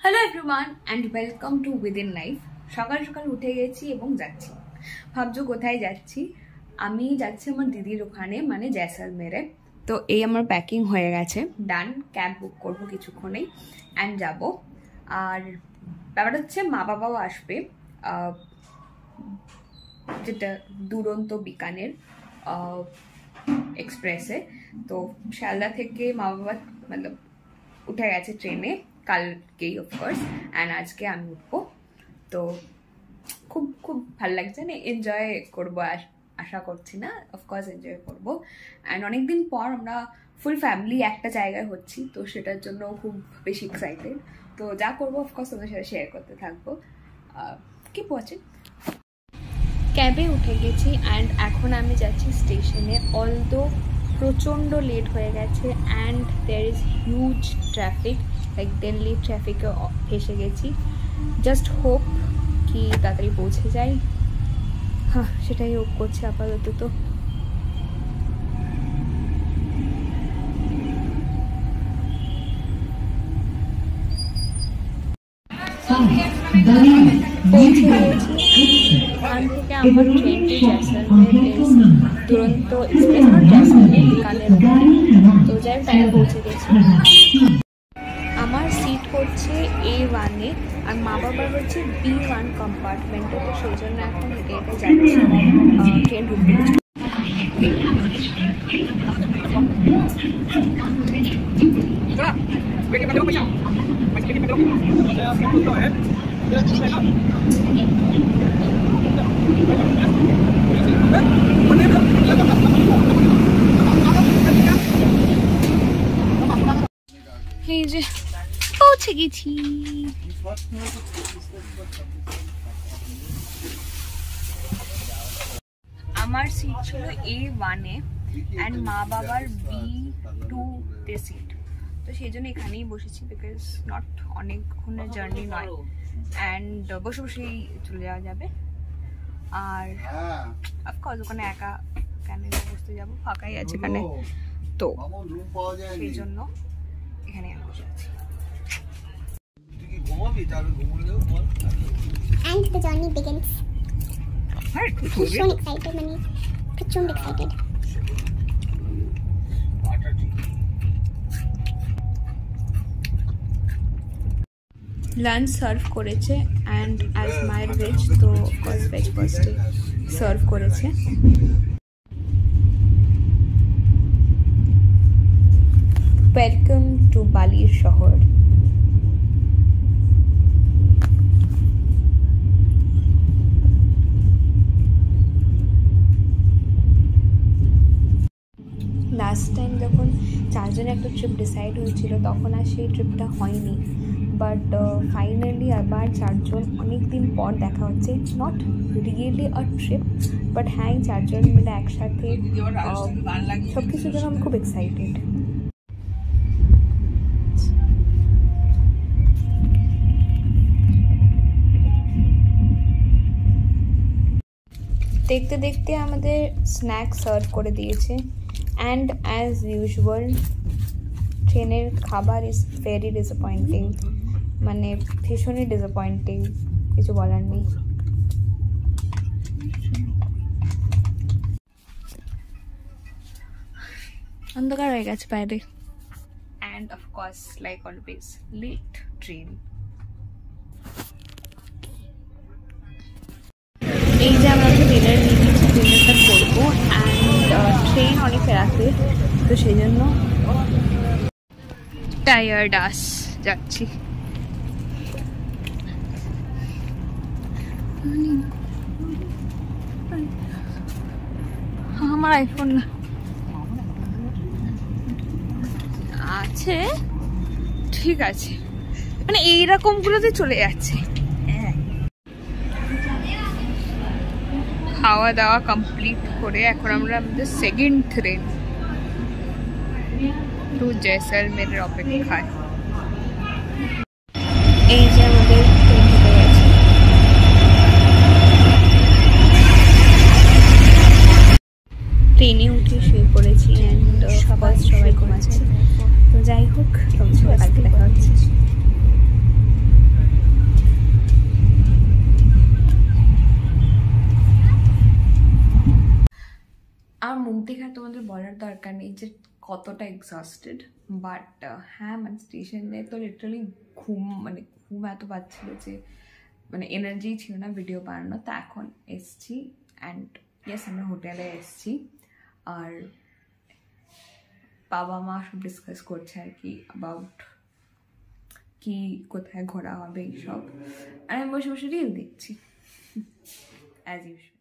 Hello everyone and welcome to within life. সকাল সকাল উঠে গেছি এবং যাচ্ছি। ভাবছো কোথায় যাচ্ছি? আমি যাচ্ছি আমার দিদির ওখানে, মানে জয়সলমেরে। তো এই আমার প্যাকিং হয়ে গেছে, ডান। ক্যাব বুক করবো কিছুক্ষণেই অ্যান্ড যাব। আর ব্যাপারটা হচ্ছে মা বাবাও আসবে, যেটা দুরন্ত বিকানের এক্সপ্রেসে। তো শিয়ালদা থেকে মা বাবা মতলব উঠে গেছে ট্রেনে কালকেই অফকোর্স, অ্যান্ড আজকে আমি উঠবো। তো খুব খুব ভালো লাগছে, না এনজয় করবো আশা করছি, না অফকোর্স এনজয় করবো। অ্যান্ড অনেকদিন পর আমরা ফুল ফ্যামিলি একটা জায়গায় হচ্ছি, তো সেটার জন্য খুব বেশি এক্সাইটেড। তো যা করবো অফকোর্স তোমাদের সাথে শেয়ার করতে থাকবো। Keep watching. ক্যাবে উঠে গেছি অ্যান্ড এখন আমি যাচ্ছি স্টেশনে। অলদো প্রচণ্ড লেট হয়ে গেছে and there is huge traffic, like Delhi ট্রাফিকে ফেসে গেছি। জাস্ট হোপ কি তাড়াতাড়ি পৌঁছে যাই। হ্যাঁ, সেটাই হোপ করছি আপাতত। তো পৌঁছে গেছি। এখান থেকে আমার ট্রেনটি জয়সলমের দুরন্ত এক্সপ্রেস, নট জয়সলমের, বিকানের। তো যাই টাইমে পৌঁছে গেছি। আমার সিট হচ্ছে A1-এ আর মা বাবার হচ্ছে B1 কম্পার্টমেন্টে। তো সেই জন্য এখন এটা যাচ্ছি, ট্রেন ঢুকতে গেছি। এই যে পৌঁছে গেছি। আমার সিট ছিল A1-এ অ্যান্ড মা বাবার B2-তে সিট। তো সেই জন্য এখানেই বসেছি, বিকজ নট অনেকক্ষণের জার্নি নয়, অ্যান্ড বসে বসেই চলে যাওয়া যাবে। আর অফকোর্স ওখানে একা কেন বসতে যাবো, ফাঁকাই আছে এখানে। তো সেই জন্য এখানে আমি বসে আছি। And the journey begins. ভীষণ এক্সাইটেড, মানে প্রচন্ড এক্সাইটেড। লাঞ্চ সার্ভ করেছে অ্যান্ড অ্যাজ মায়ের ভেজ, তো অফকোর্স ভেজ ফার্স্টে সার্ভ করেছে। ওয়েলকাম টু বালির শহর। লাস্ট টাইম যখন চারজনে একটা ট্রিপ ডিসাইড হয়েছিল তখন আর সেই ট্রিপটা হয়নি, বাট ফাইনালি আবার চারজন অনেক দিন পর দেখা হচ্ছে। Not really a trip, but হ্যাঁ চারজন মিলে একসাথে সব কিছুর জন্য আমি খুব এক্সাইটেড। দেখতে দেখতে আমাদের স্ন্যাক্স সার্ভ করে দিয়েছে অ্যান্ড অ্যাজ ইউজুয়াল ট্রেনের খাবার ইজ ভেরি ডিসঅ্যাপয়েন্টিং, মানে ভীষণই ডিসঅ্যাপয়েন্টিং, কিছু বলার নেই। অন্ধকার হয়ে গেছে বাইরে and of course like always late train. এই যে আমরা ডিনার নিয়ে নিচ্ছি, ডিনারটা করবো অ্যান্ড ট্রেন অনেক রাতে, তো সেই জন্য টায়ার্ড যাচ্ছি। আমার আইফোন না আছে, ঠিক আছে, মানে এইরকম গুলোতে চলে যাচ্ছে। খাওয়া দাওয়া কমপ্লিট করে এখন আমরা আমাদের সেকেন্ড ট্রেন টু জয়সলমেরের অপেক্ষায়। এই যে আমাদের ট্রেন ঢুকে গেছে। ট্রেনে উঠে শুয়ে পড়েছি অ্যান্ড ফার্স্ট আমার মুখ দেখে তোমাদের বলার দরকার নেই যে কতটা এক্সস্টেড, বাট হ্যাঁ মানে স্টেশনে তো লিটারালি ঘুম এত পাচ্ছিল যে মানে এনার্জি ছিল না ভিডিও বানানো। তো এখন এসছি অ্যান্ড ইয়েস আমরা হোটেলে এসছি, আর বাবা মা সব ডিসকাস করছে আর কি অ্যাবাউট কি কোথায় ঘোরা হবে এইসব, আর আমি বসে বসে রিল দেখছি অ্যাজ ইউজুয়াল।